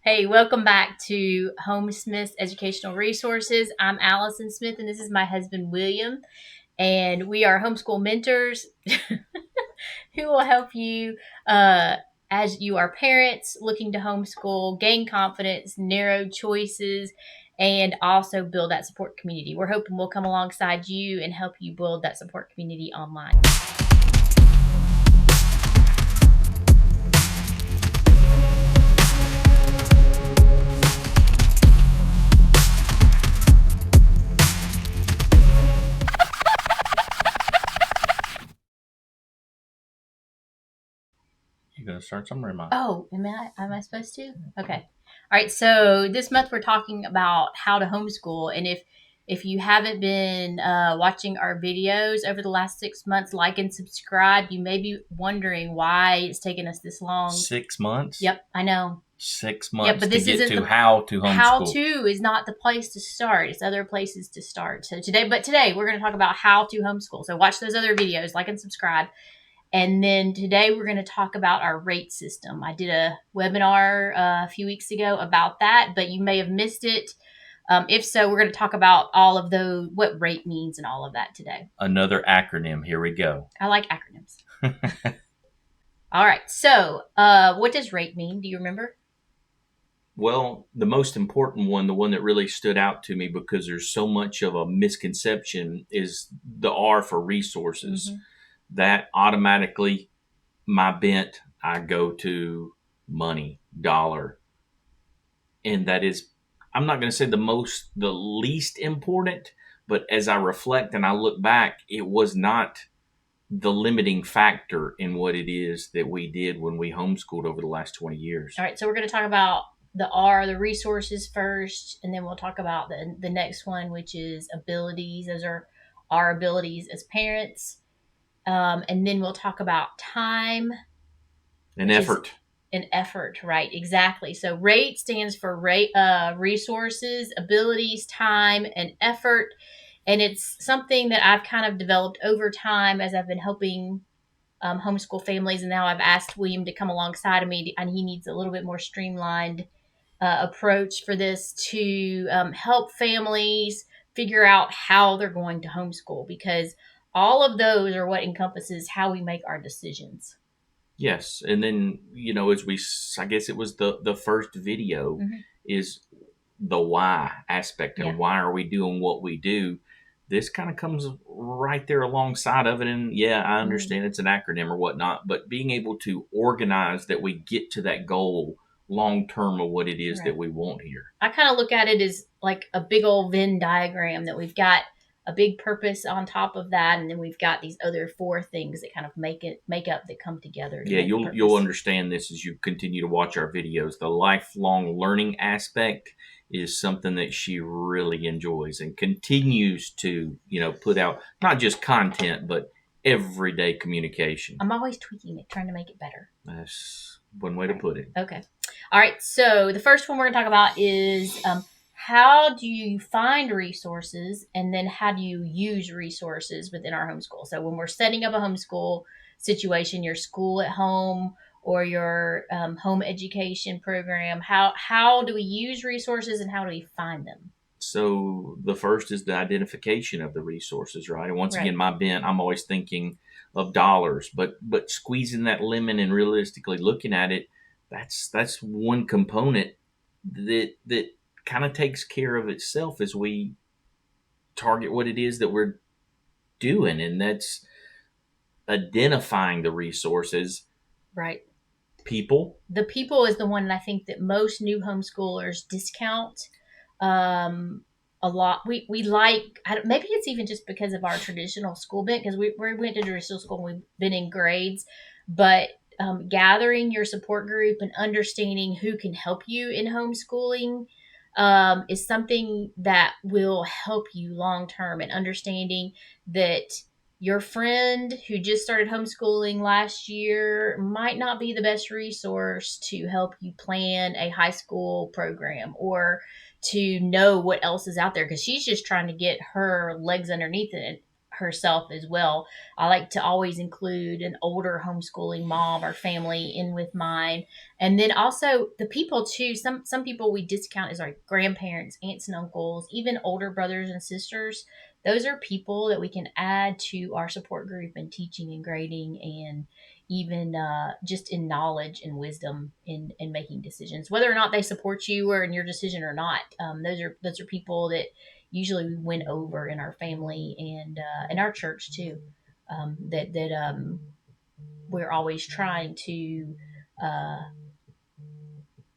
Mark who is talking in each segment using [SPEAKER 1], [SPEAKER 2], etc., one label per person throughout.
[SPEAKER 1] Hey, welcome back to Home Smith's Educational Resources. I'm Alison Smith, and this is my husband, William. And we are homeschool mentors who will help you as you are parents looking to homeschool, gain confidence, narrow choices, and also build that support community. We're hoping we'll come alongside you and help you build that support community online.
[SPEAKER 2] You gonna start somewhere, Mom?
[SPEAKER 1] Oh, am I supposed to? Okay. All right. So this month we're talking about how to homeschool, and if you haven't been watching our videos over the last 6 months, like and subscribe. You may be wondering why it's taken us this long.
[SPEAKER 2] 6 months.
[SPEAKER 1] Yep, I know.
[SPEAKER 2] 6 months
[SPEAKER 1] but
[SPEAKER 2] to
[SPEAKER 1] this
[SPEAKER 2] get
[SPEAKER 1] isn't
[SPEAKER 2] to
[SPEAKER 1] the
[SPEAKER 2] how to
[SPEAKER 1] how
[SPEAKER 2] homeschool.
[SPEAKER 1] to is not the place to start. It's other places to start. So today we're going to talk about how to homeschool. So watch those other videos, like and subscribe. And then today we're going to talk about our rate system. I did a webinar a few weeks ago about that, but you may have missed it. If so, we're going to talk about all of those, what rate means and all of that today.
[SPEAKER 2] Another acronym. Here we go.
[SPEAKER 1] I like acronyms. All right. So what does rate mean? Do you remember?
[SPEAKER 2] Well, the most important one, the one that really stood out to me because there's so much of a misconception, is the R for resources.
[SPEAKER 1] Mm-hmm.
[SPEAKER 2] That automatically, my bent, I go to money, dollar. And that is, I'm not going to say the least important, but as I reflect and I look back, it was not the limiting factor in what it is that we did when we homeschooled over the last 20 years.
[SPEAKER 1] All right. So we're going to talk about the R, the resources first, and then we'll talk about the next one, which is abilities. Those are our abilities as parents. And then we'll talk about time
[SPEAKER 2] And effort.
[SPEAKER 1] And effort, right? Exactly. So rate stands for resources, abilities, time, and effort. And it's something that I've kind of developed over time as I've been helping homeschool families. And now I've asked William to come alongside of me, and he needs a little bit more streamlined approach for this to help families figure out how they're going to homeschool, because all of those are what encompasses how we make our decisions.
[SPEAKER 2] Yes. And then, I guess it was the first video,
[SPEAKER 1] Mm-hmm.
[SPEAKER 2] is the why aspect. And why are we doing what we do? This kind of comes right there alongside of it. And yeah, I understand it's an acronym or whatnot, but being able to organize that we get to that goal long term of what it is that we want here.
[SPEAKER 1] I kind of look at it as like a big old Venn diagram, that we've got a big purpose on top of that, and then we've got these other four things that kind of make up, that come together.
[SPEAKER 2] Yeah, you'll understand this as you continue to watch our videos. The lifelong learning aspect is something that she really enjoys and continues to, put out not just content, but everyday communication.
[SPEAKER 1] I'm always tweaking it, trying to make it better.
[SPEAKER 2] That's one way to put it.
[SPEAKER 1] Okay. All right. So the first one we're going to talk about is how do you find resources, and then how do you use resources within our homeschool? So when we're setting up a homeschool situation, your school at home or your home education program, how do we use resources and how do we find them?
[SPEAKER 2] So the first is the identification of the resources, right? And once again, my bent, I'm always thinking of dollars, but squeezing that lemon and realistically looking at it, that's one component that kind of takes care of itself as we target what it is that we're doing, and that's identifying the resources.
[SPEAKER 1] Right.
[SPEAKER 2] People.
[SPEAKER 1] The people is the one that I think that most new homeschoolers discount a lot. We like, maybe it's even just because of our traditional school bent, because we went to traditional school and we've been in grades, but gathering your support group and understanding who can help you in homeschooling is something that will help you long term, and understanding that your friend who just started homeschooling last year might not be the best resource to help you plan a high school program, or to know what else is out there, because she's just trying to get her legs underneath it, herself as well. I like to always include an older homeschooling mom or family in with mine. And then also the people too. Some people we discount as our grandparents, aunts and uncles, even older brothers and sisters. Those are people that we can add to our support group in teaching and grading, and even just in knowledge and wisdom in making decisions, whether or not they support you or in your decision or not. Those are people that usually we win over in our family and in our church too. That we're always trying to uh,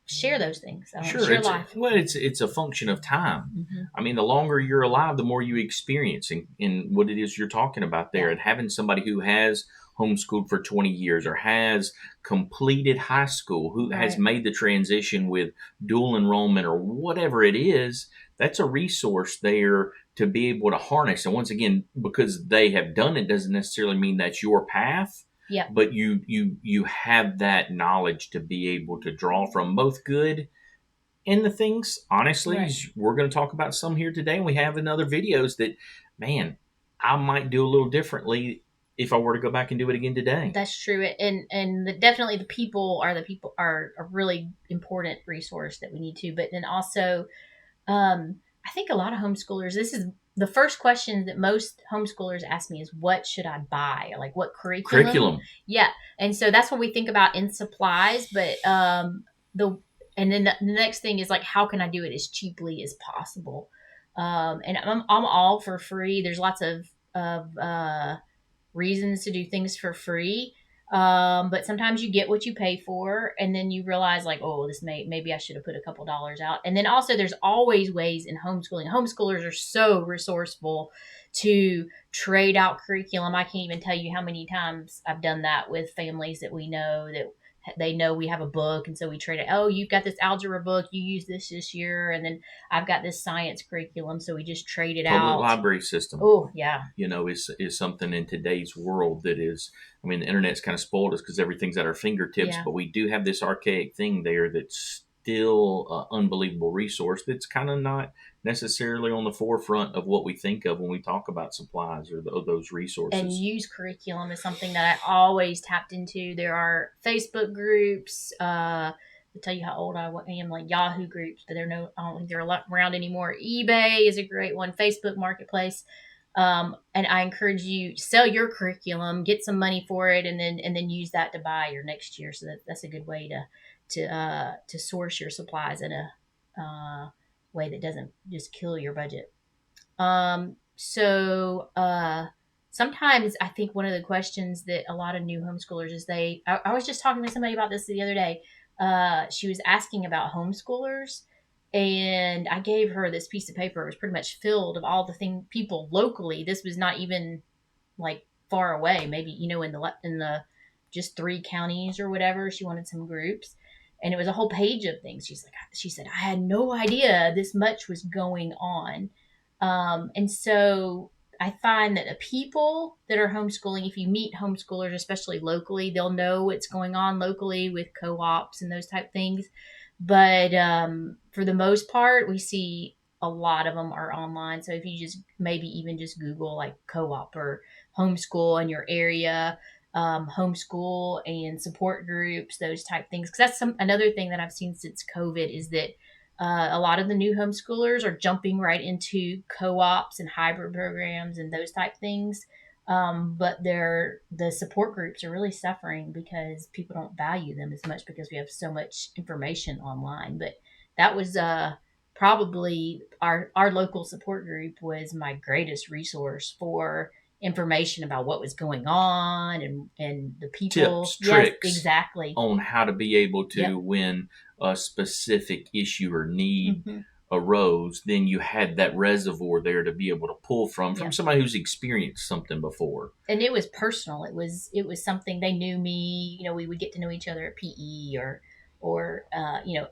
[SPEAKER 1] share those things.
[SPEAKER 2] Sure,
[SPEAKER 1] Share life.
[SPEAKER 2] it's a function of time.
[SPEAKER 1] Mm-hmm.
[SPEAKER 2] I mean, the longer you're alive, the more you experience in what it is you're talking about there.
[SPEAKER 1] Yeah.
[SPEAKER 2] And having somebody who has homeschooled for 20 years or has completed high school, who has
[SPEAKER 1] Right.
[SPEAKER 2] made the transition with dual enrollment or whatever it is, that's a resource there to be able to harness. And once again, because they have done it doesn't necessarily mean that's your path,
[SPEAKER 1] Yeah.
[SPEAKER 2] but you have that knowledge to be able to draw from, both good and the things. Honestly,
[SPEAKER 1] Right.
[SPEAKER 2] we're going to talk about some here today, and we have in other videos that, man, I might do a little differently if I were to go back and do it again today.
[SPEAKER 1] That's true, and definitely the people are a really important resource that we need to. But then also, I think a lot of homeschoolers. This is the first question that most homeschoolers ask me is, "What should I buy? Like what curriculum?"
[SPEAKER 2] Curriculum.
[SPEAKER 1] Yeah, and so that's what we think about in supplies. But the and then the next thing is like, how can I do it as cheaply as possible? And I'm all for free. There's lots of reasons to do things for free. But sometimes you get what you pay for, and then you realize like, oh, maybe I should have put a couple dollars out. And then also, there's always ways in homeschooling. Homeschoolers are so resourceful to trade out curriculum. I can't even tell you how many times I've done that with families that we know that they know we have a book, and so we trade it. Oh, you've got this algebra book, you use this year, and then I've got this science curriculum, so we just trade it
[SPEAKER 2] Public
[SPEAKER 1] out.
[SPEAKER 2] library system,
[SPEAKER 1] Oh yeah,
[SPEAKER 2] is something in today's world that is, I mean, the internet's kind of spoiled us because everything's at our fingertips,
[SPEAKER 1] yeah.
[SPEAKER 2] but we do have this archaic thing there that's still an unbelievable resource that's kind of not necessarily on the forefront of what we think of when we talk about supplies or those
[SPEAKER 1] And
[SPEAKER 2] resources.
[SPEAKER 1] use curriculum is something that I always tapped into. There are Facebook groups. To tell you how old I am, like Yahoo groups, but I don't think they're around anymore. eBay is a great one. Facebook Marketplace. And I encourage you sell your curriculum, get some money for it, and then use that to buy your next year. So that's a good way to source your supplies in a way that doesn't just kill your budget. So sometimes I think one of the questions that a lot of new homeschoolers is I was just talking to somebody about this the other day. She was asking about homeschoolers, and I gave her this piece of paper. It was pretty much filled of all the people locally. This was not even like far away, maybe, in the just 3 counties or whatever. She wanted some groups, and it was a whole page of things. She said, I had no idea this much was going on. And so I find that the people that are homeschooling, if you meet homeschoolers, especially locally, they'll know what's going on locally with co-ops and those type things. But for the most part, we see a lot of them are online. So if you just maybe even just Google like co-op or homeschool in your area, homeschool and support groups, those type things. Because that's another thing that I've seen since COVID is that a lot of the new homeschoolers are jumping right into co-ops and hybrid programs and those type things. But the support groups are really suffering because people don't value them as much because we have so much information online. But that was probably our local support group was my greatest resource for information about what was going on and the people.
[SPEAKER 2] Tips,
[SPEAKER 1] Yes,
[SPEAKER 2] tricks
[SPEAKER 1] exactly.
[SPEAKER 2] on how to be able
[SPEAKER 1] Yep.
[SPEAKER 2] to, when a specific issue or need
[SPEAKER 1] Hmm.
[SPEAKER 2] arose, then you had that reservoir there to be able to pull from
[SPEAKER 1] Yep.
[SPEAKER 2] somebody who's experienced something before.
[SPEAKER 1] And it was personal. It was something they knew me. We would get to know each other at PE or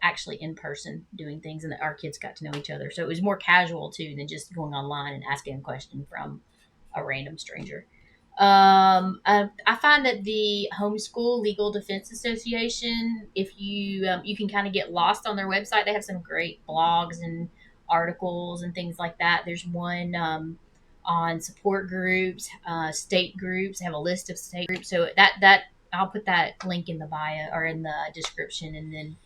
[SPEAKER 1] actually in person doing things, and our kids got to know each other. So it was more casual too than just going online and asking a question from a random stranger. I find that the Homeschool Legal Defense Association, if you can kind of get lost on their website, they have some great blogs and articles and things like that. There's one on support groups, state groups. They have a list of state groups. So that I'll put that link in the bio or in the description, and then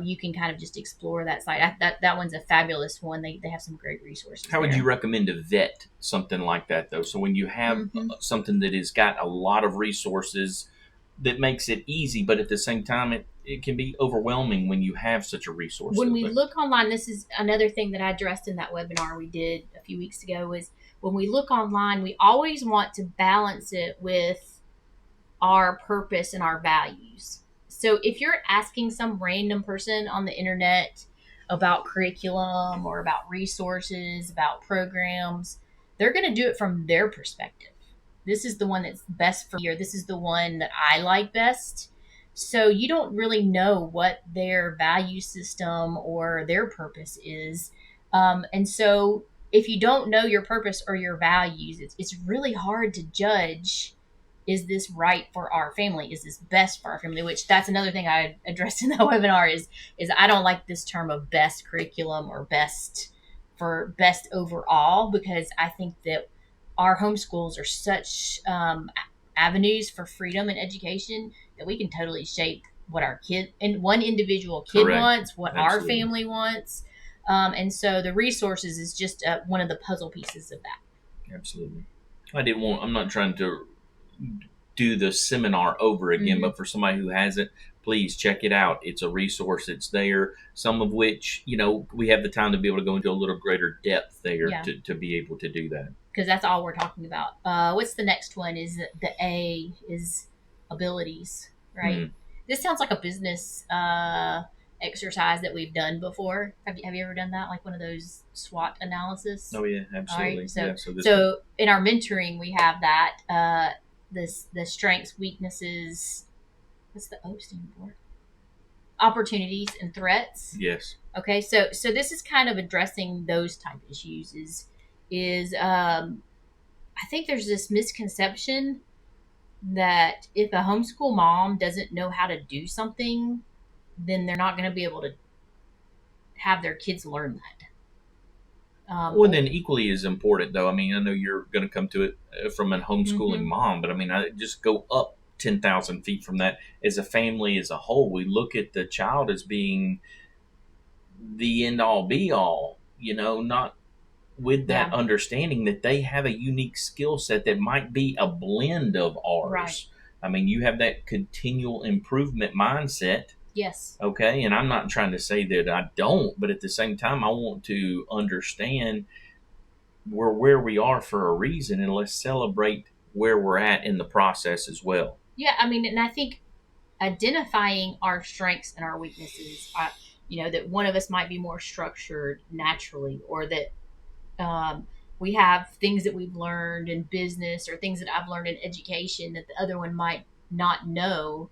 [SPEAKER 1] you can kind of just explore that site. That one's a fabulous one. They have some great resources
[SPEAKER 2] How would you
[SPEAKER 1] there.
[SPEAKER 2] recommend to vet something like that, though? So when you have
[SPEAKER 1] Hmm.
[SPEAKER 2] something that has got a lot of resources that makes it easy, but at the same time, it can be overwhelming when you have such a resource.
[SPEAKER 1] When we
[SPEAKER 2] But
[SPEAKER 1] look online, this is another thing that I addressed in that webinar we did a few weeks ago, is when we look online, we always want to balance it with our purpose and our values. So if you're asking some random person on the internet about curriculum or about resources, about programs, they're going to do it from their perspective. This is the one that's best for me, or this is the one that I like best. So you don't really know what their value system or their purpose is. And so if you don't know your purpose or your values, it's really hard to judge, is this right for our family? Is this best for our family? Which that's another thing I addressed in the webinar is I don't like this term of best curriculum or best overall, because I think that our homeschools are such avenues for freedom and education that we can totally shape what our kid and one individual kid
[SPEAKER 2] correct,
[SPEAKER 1] wants, what our
[SPEAKER 2] absolutely,
[SPEAKER 1] family wants. And so the resources is just one of the puzzle pieces of that.
[SPEAKER 2] absolutely. I didn't want. I'm not trying to do the seminar over again,
[SPEAKER 1] Mm-hmm.
[SPEAKER 2] but for somebody who hasn't, please check it out. It's a resource. It's there. Some of which, we have the time to be able to go into a little greater depth there
[SPEAKER 1] Yeah,
[SPEAKER 2] to be able to do that.
[SPEAKER 1] because that's all we're talking about. What's the next one? Is the A is abilities, right?
[SPEAKER 2] Mm.
[SPEAKER 1] This sounds like a business exercise that we've done before. Have you ever done that? Like one of those SWOT analysis?
[SPEAKER 2] Oh yeah,
[SPEAKER 1] All right.
[SPEAKER 2] absolutely.
[SPEAKER 1] So
[SPEAKER 2] Yeah. So this one.
[SPEAKER 1] so in our mentoring we have that the strengths, weaknesses. What's the O stand for? Opportunities and threats.
[SPEAKER 2] Yes.
[SPEAKER 1] Okay, so this is kind of addressing those type issues. Is I think there's this misconception that if a homeschool mom doesn't know how to do something, then they're not going to be able to have their kids learn that.
[SPEAKER 2] Well, then equally as important, though. I mean, I know you're going to come to it from a homeschooling
[SPEAKER 1] Mm-hmm.
[SPEAKER 2] mom, but I mean, I just go up 10,000 feet from that. As a family, as a whole, we look at the child as being the end all be all. Not with that
[SPEAKER 1] Yeah,
[SPEAKER 2] understanding that they have a unique skill set that might be a blend of
[SPEAKER 1] right.
[SPEAKER 2] ours. I mean, you have that continual improvement mindset.
[SPEAKER 1] Yes.
[SPEAKER 2] Okay. And I'm not trying to say that I don't, but at the same time, I want to understand we're where we are for a reason, and let's celebrate where we're at in the process as well.
[SPEAKER 1] Yeah, I mean, and I think identifying our strengths and our weaknesses, that one of us might be more structured naturally, or that um, we have things that we've learned in business or things that I've learned in education that the other one might not know,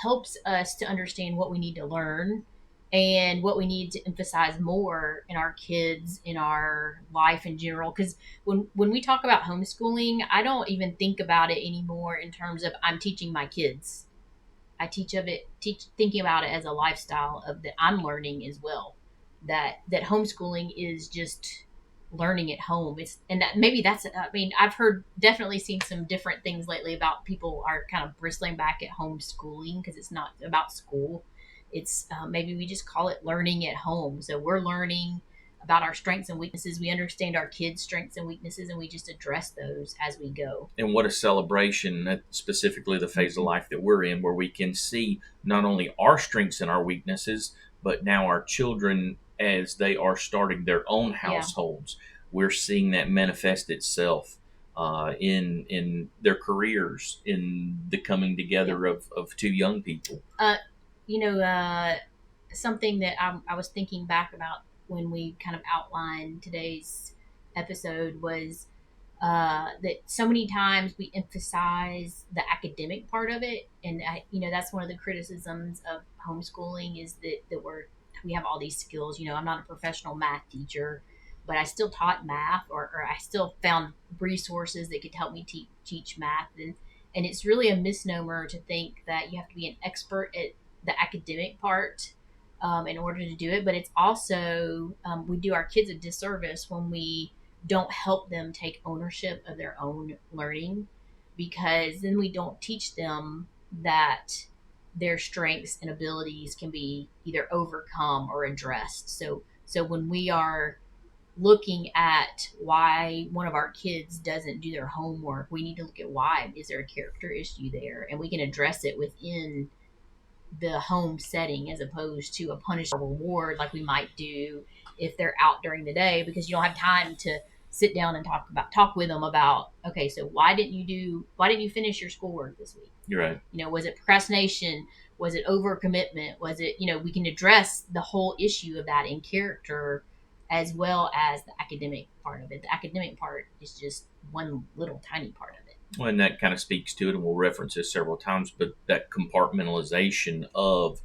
[SPEAKER 1] helps us to understand what we need to learn and what we need to emphasize more in our kids, in our life in general. Because when we talk about homeschooling, I don't even think about it anymore in terms of I'm teaching my kids. I teach thinking about it as a lifestyle of that I'm learning as well. That homeschooling is just learning at home. It's and that maybe that's I mean, I've heard definitely seen some different things lately about people are kind of bristling back at homeschooling because it's not about school. It's maybe we just call it learning at home. So we're learning about our strengths and weaknesses. We understand our kids' strengths and weaknesses, and we just address those as we go.
[SPEAKER 2] And what a celebration, specifically the phase of
[SPEAKER 1] Mm-hmm.
[SPEAKER 2] life that we're in, where we can see not only our strengths and our weaknesses, but now our children, as they are starting their own
[SPEAKER 1] Yeah.
[SPEAKER 2] households, we're seeing that manifest itself in their careers, in the coming
[SPEAKER 1] Yeah.
[SPEAKER 2] together of two young people.
[SPEAKER 1] Uh, you know, something that I was thinking back about when we kind of outlined today's episode was that so many times we emphasize the academic part of it, and that's one of the criticisms of homeschooling is that we have all these skills. I'm not a professional math teacher, but I still taught math, or I still found resources that could help me teach math, and it's really a misnomer to think that you have to be an expert at the academic part in order to do it. But it's also we do our kids a disservice when we don't help them take ownership of their own learning, because then we don't teach them that their strengths and abilities can be either overcome or addressed. So when we are looking at why one of our kids doesn't do their homework, we need to look at why. Is there a character issue there? And we can address it within the home setting as opposed to a punishment or reward like we might do if they're out during the day, because you don't have time to sit down and talk with them about, okay, so why didn't you finish your schoolwork this week?
[SPEAKER 2] You're right.
[SPEAKER 1] Was it procrastination? Was it overcommitment? Was it, we can address the whole issue of that in character as well as the academic part of it. The academic part is just one little tiny part of it.
[SPEAKER 2] Well, and that kind of speaks to it, and we'll reference this several times, but that compartmentalization of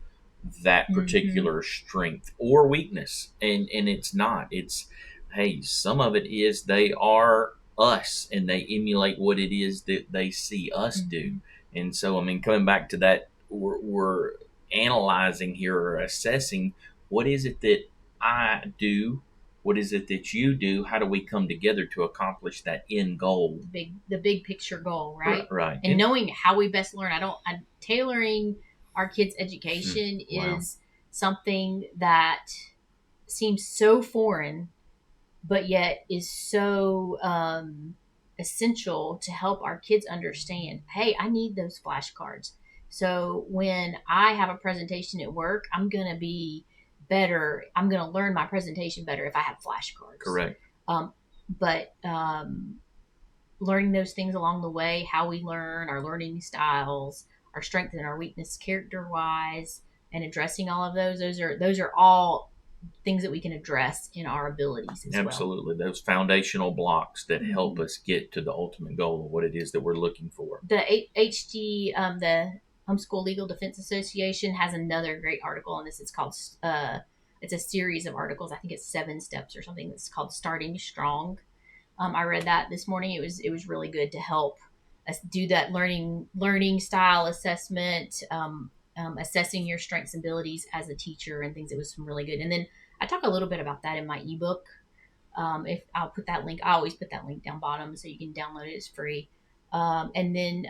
[SPEAKER 2] that particular strength or weakness. And it's not. It's, hey, some of it is they are us and they emulate what it is that they see us do. And so, I mean, coming back to that, we're analyzing here or assessing what is it that I do, what is it that you do? How do we come together to accomplish that end goal?
[SPEAKER 1] The big picture goal, right?
[SPEAKER 2] Right.
[SPEAKER 1] And knowing how we best learn. Tailoring our kids' education
[SPEAKER 2] Wow.
[SPEAKER 1] is something that seems so foreign, but yet is so essential to help our kids understand, hey, I need those flashcards. So when I have a presentation at work, I'm going to be better. I'm going to learn my presentation better if I have flashcards.
[SPEAKER 2] Correct.
[SPEAKER 1] But learning those things along the way, how we learn, our learning styles, our strengths and our weakness character wise, and addressing all of those are all things that we can address in our abilities as
[SPEAKER 2] Absolutely. Well. Those foundational blocks that help us get to the ultimate goal of what it is that we're looking for.
[SPEAKER 1] The HG, the Homeschool Legal Defense Association, has another great article on this. It's called, it's a series of articles. I think it's 7 steps or something. That's called Starting Strong. I read that this morning. It was really good to help us do that learning style assessment, assessing your strengths and abilities as a teacher and things. It was really good. And then I talk a little bit about that in my ebook. If I'll put that link, I always put that link down bottom so you can download it. It's free. And then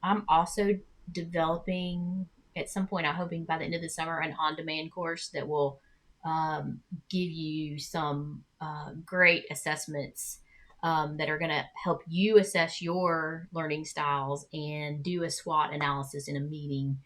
[SPEAKER 1] I'm also developing at some point, I'm hoping by the end of the summer, an on-demand course that will give you some great assessments that are going to help you assess your learning styles and do a SWOT analysis in a meeting,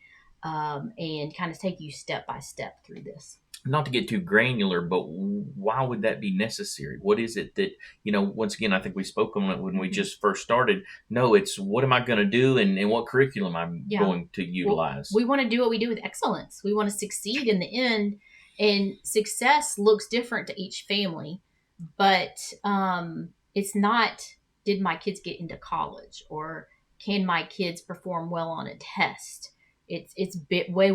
[SPEAKER 1] and kind of take you step by step through this.
[SPEAKER 2] Not to get too granular, but why would that be necessary? What is it that, once again, I think we spoke on it when we just first started. No, it's what am I going to do and what curriculum I'm going to utilize.
[SPEAKER 1] Well, we want to do what we do with excellence. We want to succeed in the end, and success looks different to each family, but it's not, did my kids get into college, or can my kids perform well on a test? It's way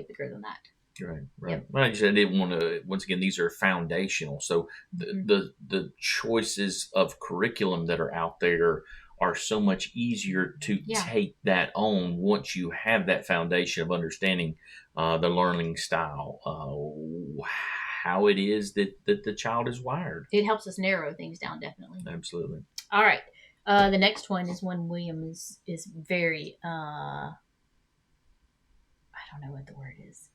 [SPEAKER 1] bigger than that.
[SPEAKER 2] Right. Yep. Well, I didn't want to. Once again, these are foundational. So the choices of curriculum that are out there are so much easier to take that on once you have that foundation of understanding the learning style, how it is that the child is wired.
[SPEAKER 1] It helps us narrow things down, definitely.
[SPEAKER 2] Absolutely.
[SPEAKER 1] All right. The next one is one William is very I don't know what the word is,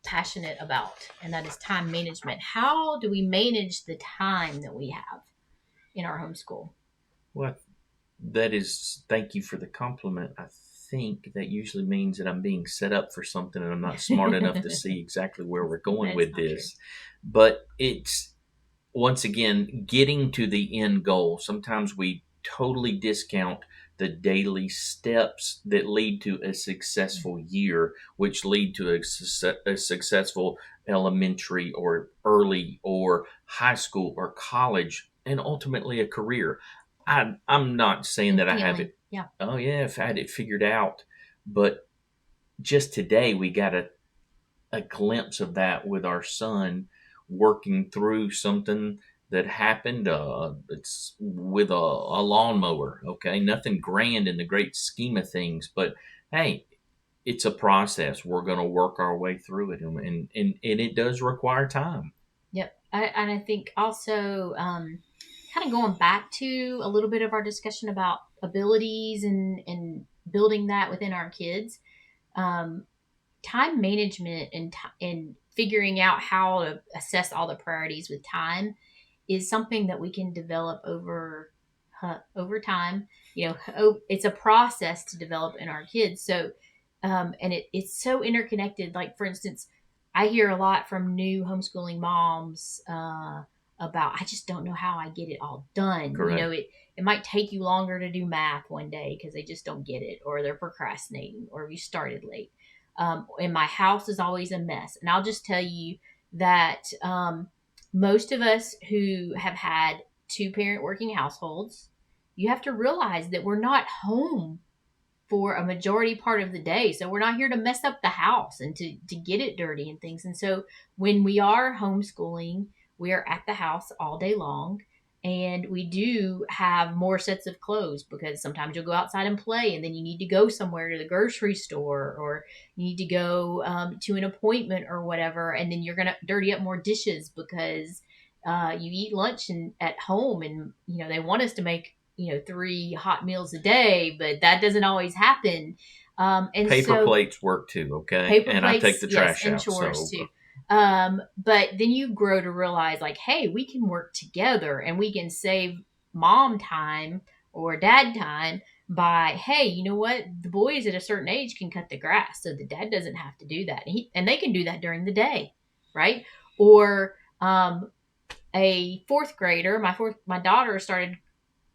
[SPEAKER 1] passionate about, and that is time management. How do we manage the time that we have in our homeschool?
[SPEAKER 2] Well, that is, thank you for the compliment. I think that usually means that I'm being set up for something and I'm not smart enough to see exactly where we're going with this. True. But it's, once again, getting to the end goal. Sometimes we totally discount the daily steps that lead to a successful year, which lead to a successful elementary or early or high school or college, and ultimately a career. I'm not saying that I have it.
[SPEAKER 1] Yeah.
[SPEAKER 2] Oh yeah, if I had it figured out, but just today we got a glimpse of that with our son working through something that happened. It's with a lawnmower. Okay, nothing grand in the great scheme of things, but hey, it's a process. We're going to work our way through it, and it does require time.
[SPEAKER 1] Yep, and I think also kind of going back to a little bit of our discussion about abilities and building that within our kids. Um, Time management and figuring out how to assess all the priorities with time is something that we can develop over time. It's a process to develop in our kids. So, and it's so interconnected. Like, for instance, I hear a lot from new homeschooling moms about, I just don't know how I get it all done.
[SPEAKER 2] Correct.
[SPEAKER 1] It might take you longer to do math one day because they just don't get it, or they're procrastinating, or you started late. And my house is always a mess. And I'll just tell you that most of us who have had two parent working households, you have to realize that we're not home for a majority part of the day. So we're not here to mess up the house and to get it dirty and things. And so when we are homeschooling, we are at the house all day long. And we do have more sets of clothes because sometimes you'll go outside and play, and then you need to go somewhere to the grocery store, or you need to go to an appointment or whatever. And then you're going to dirty up more dishes because you eat lunch at home, and they want us to make 3 hot meals a day, but that doesn't always happen. And
[SPEAKER 2] Paper
[SPEAKER 1] so
[SPEAKER 2] plates work too, okay?
[SPEAKER 1] paper
[SPEAKER 2] And I take
[SPEAKER 1] plates,
[SPEAKER 2] the
[SPEAKER 1] yes,
[SPEAKER 2] trash
[SPEAKER 1] and
[SPEAKER 2] out.
[SPEAKER 1] chores
[SPEAKER 2] So
[SPEAKER 1] too. But then you grow to realize, like, hey, we can work together and we can save mom time or dad time by, hey, you know what? The boys at a certain age can cut the grass, so the dad doesn't have to do that, and they can do that during the day, right? Or a fourth grader, my daughter started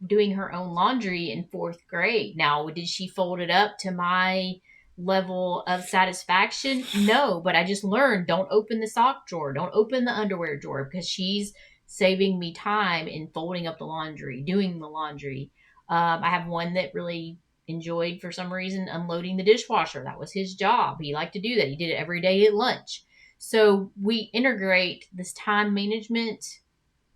[SPEAKER 1] doing her own laundry in fourth grade. Now, did she fold it up to my level of satisfaction? No, but I just learned, don't open the sock drawer, don't open the underwear drawer, because she's saving me time in folding up the laundry, doing the laundry. I have one that really enjoyed, for some reason, unloading the dishwasher. That was his job. He liked to do that. He did it every day at lunch. So we integrate this time management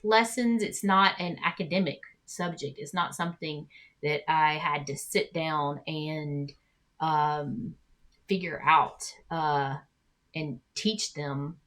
[SPEAKER 1] lessons. It's not an academic subject. It's not something that I had to sit down and um, figure out and teach them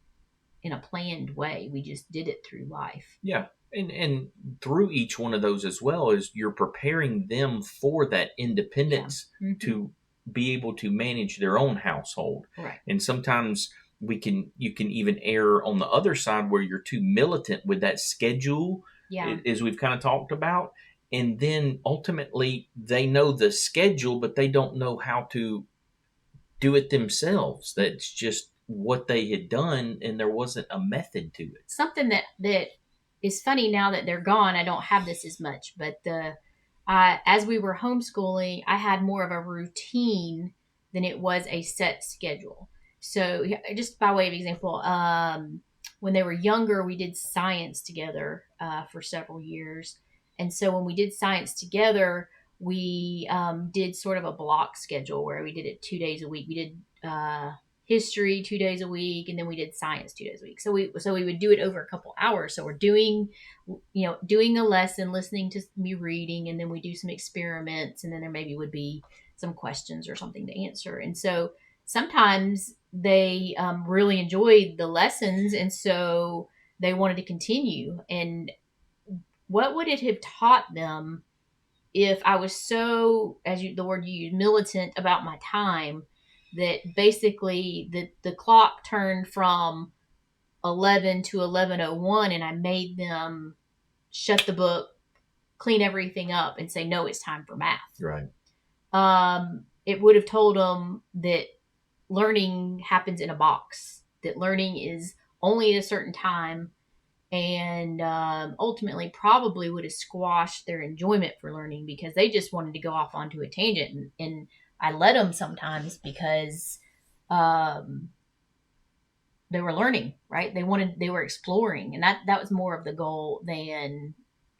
[SPEAKER 1] in a planned way. We just did it through life.
[SPEAKER 2] yeah, and through each one of those as well is you're preparing them for that
[SPEAKER 1] Yeah.
[SPEAKER 2] independence
[SPEAKER 1] Mm-hmm.
[SPEAKER 2] to be able to manage their own household.
[SPEAKER 1] Right.
[SPEAKER 2] And sometimes you can even err on the other side where you're too militant with that schedule,
[SPEAKER 1] Yeah.
[SPEAKER 2] as we've kind of talked about. And then ultimately they know the schedule, but they don't know how to do it themselves. That's just what they had done, and there wasn't a method to it.
[SPEAKER 1] Something that is funny now that they're gone. I don't have this as much, but as we were homeschooling, I had more of a routine than it was a set schedule. So, just by way of example, when they were younger, we did science together for several years. And so when we did science together, we did sort of a block schedule where we did it 2 days a week. We did history 2 days a week, and then we did science 2 days a week. So we would do it over a couple hours. So we're doing a lesson, listening to me reading, and then we do some experiments, and then there maybe would be some questions or something to answer. And so sometimes they really enjoyed the lessons, and so they wanted to continue. And what would it have taught them if I was so, the word you use, militant about my time, that basically the clock turned from 11 to 11:01, and I made them shut the book, clean everything up, and say, no, it's time for math.
[SPEAKER 2] Right.
[SPEAKER 1] It would have told them that learning happens in a box, that learning is only at a certain time, and ultimately probably would have squashed their enjoyment for learning because they just wanted to go off onto a tangent. And I let them sometimes because they were learning, right? They were exploring, and that was more of the goal than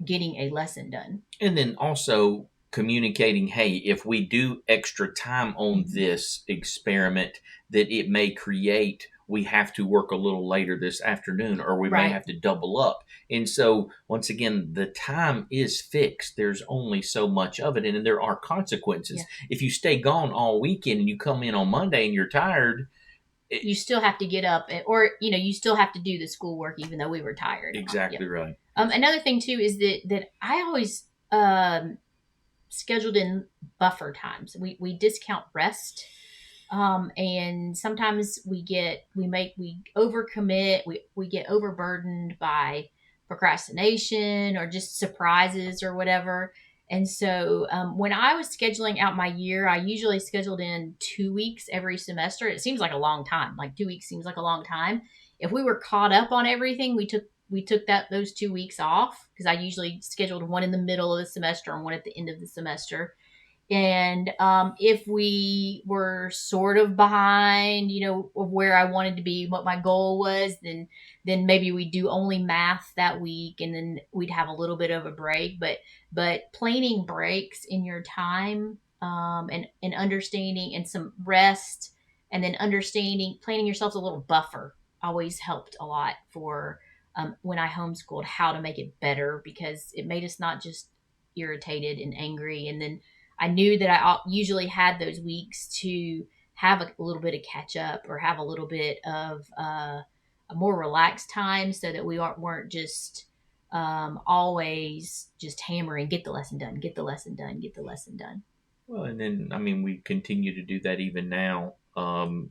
[SPEAKER 1] getting a lesson done.
[SPEAKER 2] And then also communicating, hey, if we do extra time on this experiment, that it may create, we have to work a little later this afternoon, or we may have to double up. And so once again, the time is fixed. There's only so much of it, and there are consequences. Yeah. If you stay gone all weekend and you come in on Monday and you're tired,
[SPEAKER 1] you still have to get up, or you still have to do the schoolwork even though we were tired.
[SPEAKER 2] Exactly. Right.
[SPEAKER 1] Another thing too is that I always scheduled in buffer times. We discount rest, and sometimes we overcommit. We get overburdened by procrastination or just surprises or whatever. And so when I was scheduling out my year, I usually scheduled in 2 weeks every semester. It seems like a long time. Like 2 weeks seems like a long time. If we were caught up on everything, we took those 2 weeks off because I usually scheduled one in the middle of the semester and one at the end of the semester. And if we were sort of behind, of where I wanted to be, what my goal was, then maybe we do only math that week, and then we'd have a little bit of a break. But planning breaks in your time, and understanding and some rest, and then understanding planning yourself a little buffer always helped a lot for when I homeschooled, how to make it better, because it made us not just irritated and angry. And then I knew that I usually had those weeks to have a little bit of catch up or have a little bit of a more relaxed time, so that we weren't just always just hammering, get the lesson done, get the lesson done, get the lesson done.
[SPEAKER 2] Well, and then I mean, we continue to do that even now, and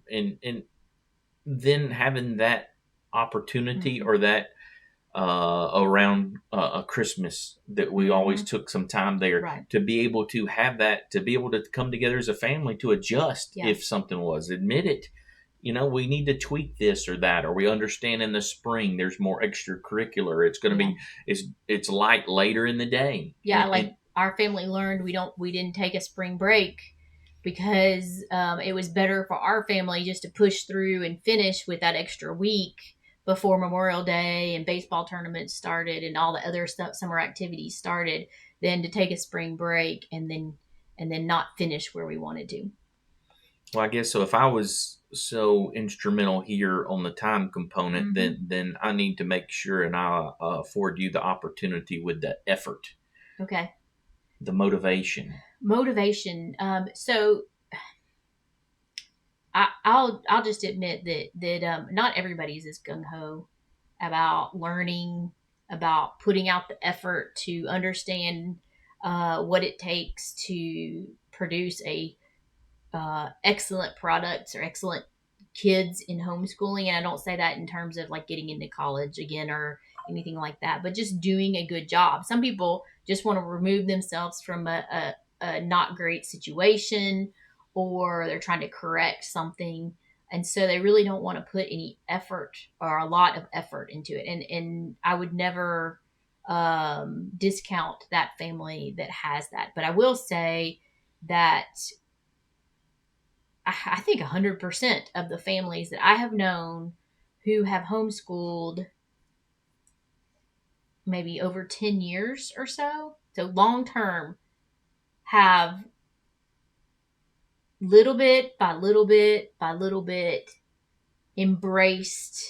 [SPEAKER 2] then having that opportunity,
[SPEAKER 1] Mm-hmm.
[SPEAKER 2] or that around a Christmas, that we always
[SPEAKER 1] Mm-hmm.
[SPEAKER 2] took some time there
[SPEAKER 1] Right.
[SPEAKER 2] to be able to have that, to be able to come together as a family to adjust
[SPEAKER 1] Yeah.
[SPEAKER 2] if something was, admit it. We need to tweak this or that, or we understand in the spring there's more extracurricular. It's going to
[SPEAKER 1] Yeah.
[SPEAKER 2] be, it's light later in the day,
[SPEAKER 1] Yeah. Like our family learned we didn't take a spring break because it was better for our family just to push through and finish with that extra week before Memorial Day and baseball tournaments started and all the other stuff, summer activities started, than to take a spring break and then not finish where we wanted to.
[SPEAKER 2] Well, I guess so. If I was so instrumental here on the time component,
[SPEAKER 1] Mm-hmm.
[SPEAKER 2] then I need to make sure and I afford you the opportunity with the effort,
[SPEAKER 1] Okay.
[SPEAKER 2] the motivation.
[SPEAKER 1] Motivation. So I'll just admit that not everybody's as gung ho about learning, about putting out the effort to understand what it takes to produce a excellent products or excellent kids in homeschooling. And I don't say that in terms of like getting into college again or anything like that, but just doing a good job. Some people just want to remove themselves from a not great situation, or they're trying to correct something. And so they really don't want to put any effort or a lot of effort into it. And I would never discount that family that has that. But I will say that I think 100% of the families that I have known who have homeschooled maybe over 10 years or so long term, have little bit by little bit by little bit embraced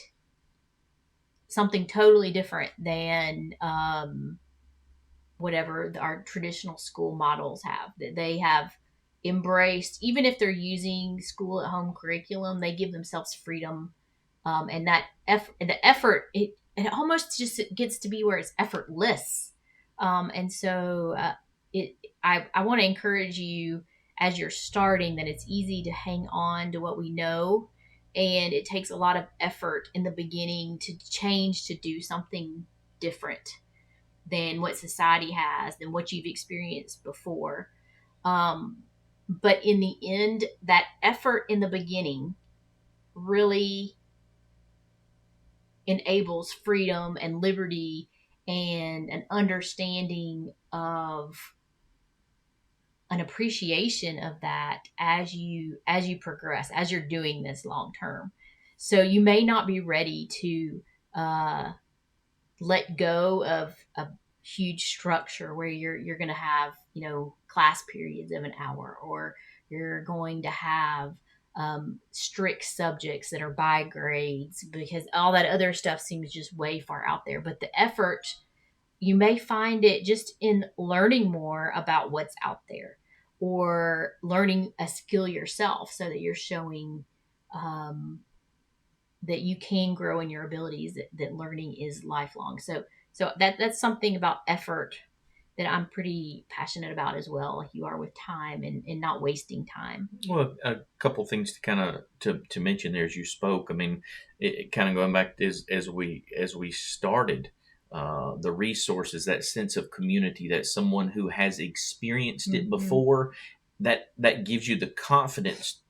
[SPEAKER 1] something totally different than whatever our traditional school models have. That they have embraced, even if they're using school at home curriculum, they give themselves freedom, and that the effort, it almost just gets to be where it's effortless. And so it I want to encourage you as you're starting that it's easy to hang on to what we know, and it takes a lot of effort in the beginning to change, to do something different than what society has, than what you've experienced before. Um, but in the end, that effort in the beginning really enables freedom and liberty and an understanding of an appreciation of that as you progress, as you're doing this long term. So you may not be ready to uh, let go of a huge structure where you're going to have class periods of an hour, or you're going to have strict subjects that are by grades, because all that other stuff seems just way far out there. But the effort, you may find it just in learning more about what's out there, or learning a skill yourself so that you're showing um, that you can grow in your abilities, that learning is lifelong. So So that's something about effort that I'm pretty passionate about as well, like you are with time and not wasting time.
[SPEAKER 2] Well, a couple things to kind of to mention there as you spoke. I mean, it kind of going back as we started, the resources, that sense of community, that someone who has experienced it
[SPEAKER 1] Hmm.
[SPEAKER 2] before, that gives you the confidence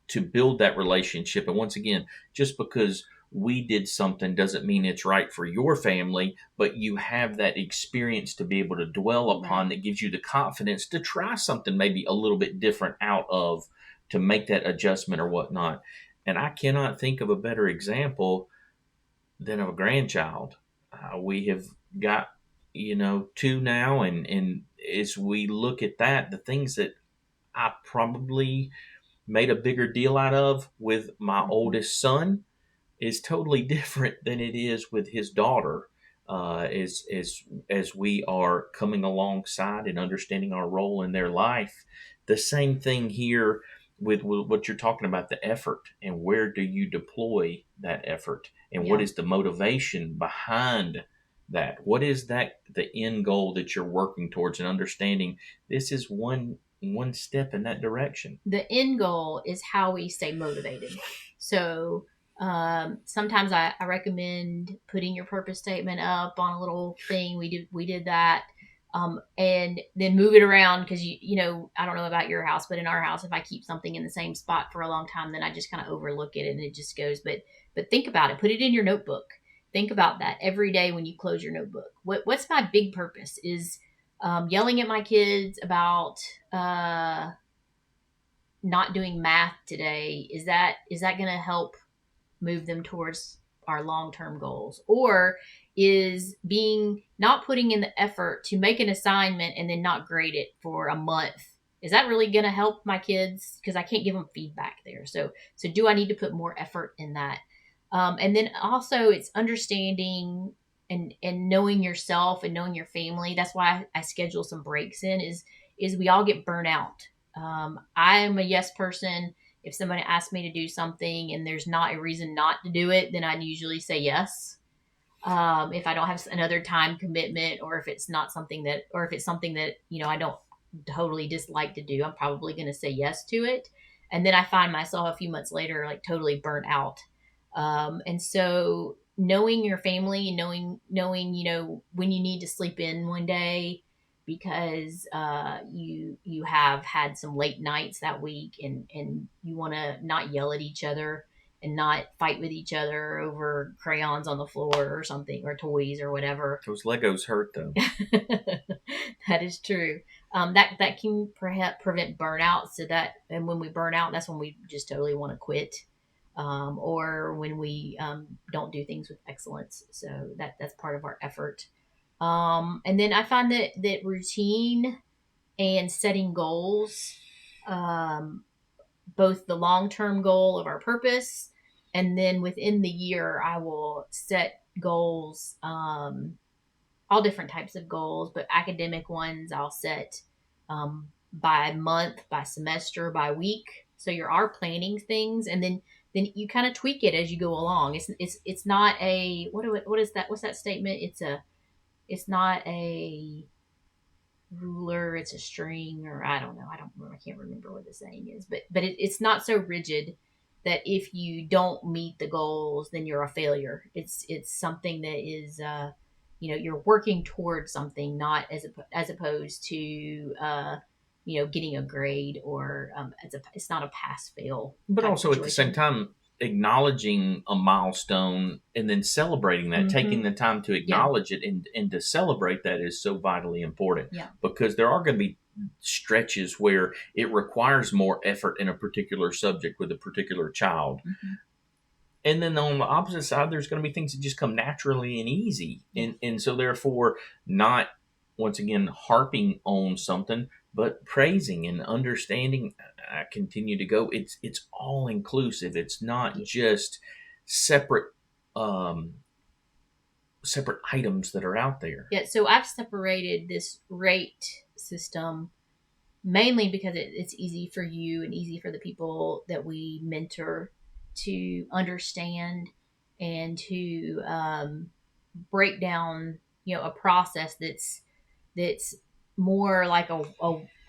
[SPEAKER 2] to build that relationship. And once again, just because we did something doesn't mean it's right for your family, but you have that experience to be able to dwell upon
[SPEAKER 1] Right.
[SPEAKER 2] that gives you the confidence to try something maybe a little bit different out of, to make that adjustment or whatnot. And I cannot think of a better example than of a grandchild. We have got, two now, and as we look at that, the things that I probably made a bigger deal out of with my
[SPEAKER 1] Hmm.
[SPEAKER 2] oldest son is totally different than it is with his daughter. As we are coming alongside and understanding our role in their life, the same thing here with what you're talking about, the effort and where do you deploy that effort and what
[SPEAKER 1] Yeah.
[SPEAKER 2] is the motivation behind that? What is that the end goal that you're working towards, and understanding this is one step in that direction.
[SPEAKER 1] The end goal is how we stay motivated. So sometimes I recommend putting your purpose statement up on a little thing. We did that, and then move it around because I don't know about your house, but in our house, if I keep something in the same spot for a long time, then I just kind of overlook it and it just goes. But think about it. Put it in your notebook. Think about that every day when you close your notebook. What's my big purpose? Is yelling at my kids about not doing math today, is that going to help move them towards our long-term goals? Or is being not putting in the effort to make an assignment and then not grade it for a month, is that really going to help my kids? Because I can't give them feedback there. So do I need to put more effort in that? And then also it's understanding and knowing yourself and knowing your family. That's why I schedule some breaks in, is we all get burnt out. I am a yes person. If somebody asks me to do something and there's not a reason not to do it, then I usually say yes. If I don't have another time commitment, or if it's not something that, or if it's something that I don't totally dislike to do, I'm probably going to say yes to it. And then I find myself a few months later like totally burnt out. And so knowing your family and knowing when you need to sleep in one day because you have had some late nights that week, and you want to not yell at each other and not fight with each other over crayons on the floor or something, or toys or whatever.
[SPEAKER 2] Those Legos hurt though.
[SPEAKER 1] That is true. That can perhaps prevent burnout. So that, and when we burn out, that's when we just totally want to quit, or when we don't do things with excellence. So that's part of our effort. And then I find that routine and setting goals, um, both the long term goal of our purpose, and then within the year, I will set goals, all different types of goals, but academic ones I'll set by month, by semester, by week. So you are planning things, and then you kind of tweak it as you go along. It's not a what is that? What's that statement? It's not a ruler, it's a string, or I don't know, I can't remember what the saying is, but it's not so rigid that if you don't meet the goals then you're a failure. It's something that is you're working towards something, not as opposed to getting a grade, or it's not a pass fail
[SPEAKER 2] But
[SPEAKER 1] type
[SPEAKER 2] also at the same
[SPEAKER 1] situation.
[SPEAKER 2] time, acknowledging a milestone and then celebrating that,
[SPEAKER 1] Mm-hmm.
[SPEAKER 2] taking the time to
[SPEAKER 1] Yeah.
[SPEAKER 2] acknowledge it and to celebrate that is so vitally important,
[SPEAKER 1] Yeah.
[SPEAKER 2] because there are going to be stretches where it requires more effort in a particular subject with a particular child.
[SPEAKER 1] Mm-hmm.
[SPEAKER 2] And then on the opposite side, there's going to be things that just come naturally and easy.
[SPEAKER 1] Yeah.
[SPEAKER 2] And so therefore, not once again harping on something, but praising and understanding. I continue to go. It's all inclusive. It's not
[SPEAKER 1] Yeah.
[SPEAKER 2] just separate um, separate items that are out there.
[SPEAKER 1] Yeah, so I've separated this rate system mainly because it's easy for you and easy for the people that we mentor to understand and to break down a process that's more like a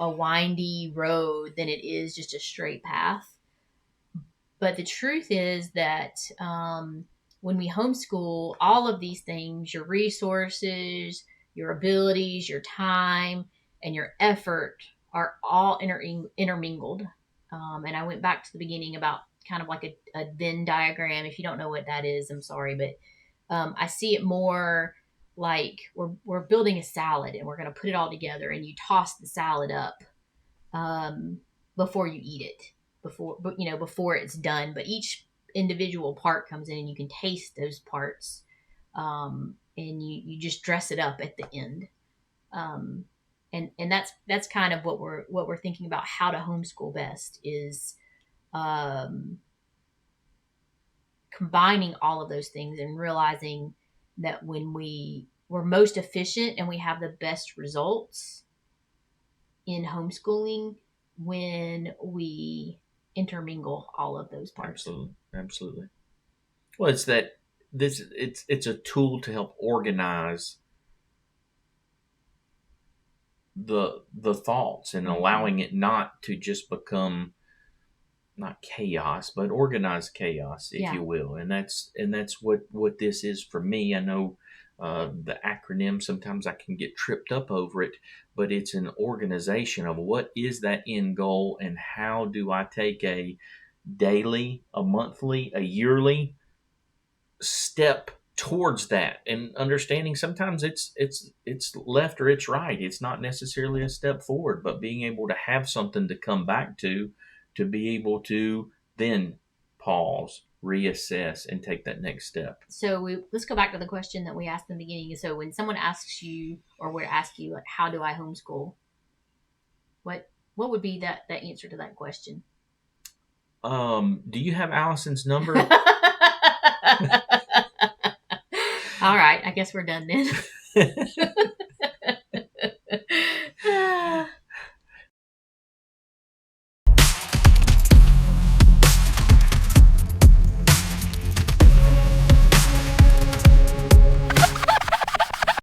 [SPEAKER 1] windy road than it is just a straight path. But the truth is that when we homeschool, all of these things, your resources, your abilities, your time, and your effort are all intermingled. And I went back to the beginning about kind of like a Venn diagram. If you don't know what that is, I'm sorry, but I see it more like we're building a salad and we're going to put it all together, and you toss the salad up before you eat it, before it's done. But each individual part comes in, and you can taste those parts, and you just dress it up at the end. Um, and that's kind of what we're thinking about how to homeschool best is um, combining all of those things and realizing that when we're most efficient and we have the best results in homeschooling when we intermingle all of those parts.
[SPEAKER 2] Absolutely, absolutely. Well, it's that it's a tool to help organize the thoughts and allowing it not to just become not chaos, but organized chaos, if you will. And that's what this is for me. I know the acronym, sometimes I can get tripped up over it, but it's an organization of what is that end goal and how do I take a daily, a monthly, a yearly step towards that, and understanding sometimes it's left or it's right. It's not necessarily a step forward, but being able to have something to come back to be able to then pause, reassess, and take that next step.
[SPEAKER 1] So let's go back to the question that we asked in the beginning. So when someone asks you, or would ask you, like, how do I homeschool? What would be that answer to that question?
[SPEAKER 2] Do you have Allison's number?
[SPEAKER 1] All right, I guess we're done then.